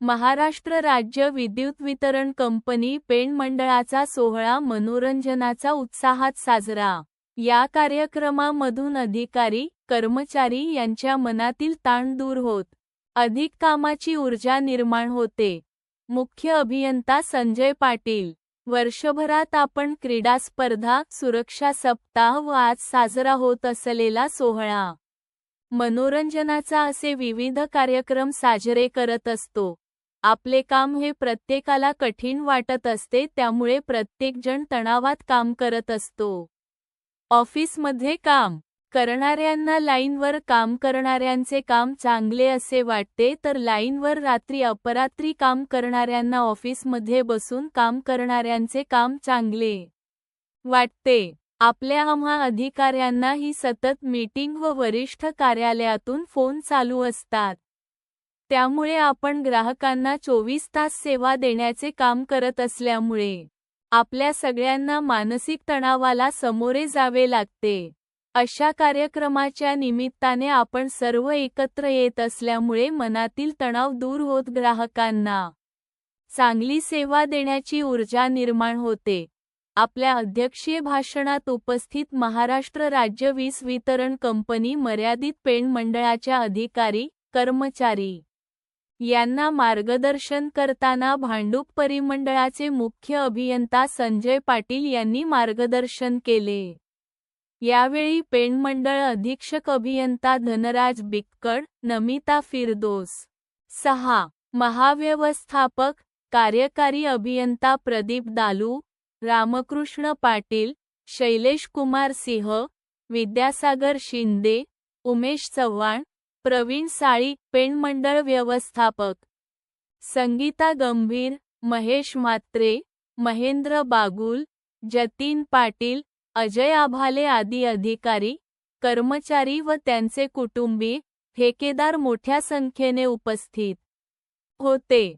महाराष्ट्र राज्य विद्युत वितरण कंपनी पेण मंडळाचा सोहळा मनोरंजनाचा उत्साहात साजरा। या कार्यक्रमामधून अधिकारी, कर्मचारी यांच्या मनातील ताण दूर होत अधिक कामाची ऊर्जा निर्माण होते। मुख्य अभियंता संजय पाटील। वर्षभरात आपण क्रीडा स्पर्धा, सुरक्षा सप्ताह व आज साजरा होत असलेला सोहळा मनोरंजनाचा असे विविध कार्यक्रम साजरे करत असतो। आपले काम हे प्रत्येकाला कठीण वाटत असते, त्यामुळे प्रत्येक जण तणावात काम करत असतो। ऑफिसमध्ये काम करणाऱ्यांना लाईनवर काम करणाऱ्यांचे काम चांगले असे वाटते, तर लाईनवर रात्री अपरात्री काम करणाऱ्यांना ऑफिसमध्ये बसून काम करणाऱ्यांचे काम चांगले वाटते। आपल्या आम्हा अधिकाऱ्यांना ही सतत मीटिंग व वरिष्ठ कार्यालयातून फोन चालू असतात, त्यामुळे आपण ग्राहकांना 24 तास सेवा देण्याचे काम करत असल्यामुळे आपल्या सगळ्यांना मानसिक तणावाला सामोरे जावे लागते। अशा कार्यक्रमाच्या निमित्ताने आपण सर्व एकत्र येत असल्यामुळे मनातील तणाव दूर होत ग्राहकांना चांगली सेवा देण्याची ऊर्जा निर्माण होते। आपल्या अध्यक्षीय भाषणात उपस्थित महाराष्ट्र राज्य वीज वितरण कंपनी मर्यादित पेण मंडळाच्या अधिकारी, कर्मचारी यांना मार्गदर्शन करताना भांडूप परिमंडळाचे मुख्य अभियंता संजय पाटील यांनी मार्गदर्शन केले। यावेळी पेण मंडळ अधीक्षक अभियंता धनराज बिक्कड, नमिता फिरदोस, 6 महाव्यवस्थापक, कार्यकारी अभियंता प्रदीप दालू, रामकृष्ण पाटील, शैलेश कुमार सिंह, विद्यासागर शिंदे, उमेश चव्हाण, प्रवीण साळी, पेण मंडळ व्यवस्थापक संगीता गंभीर, महेश म्हात्रे, महेंद्र बागुल, जतीन पाटील, अजय आभाले आदी अधिकारी, कर्मचारी व त्यांचे कुटुंबीय, ठेकेदार मोठ्या संख्येने उपस्थित होते।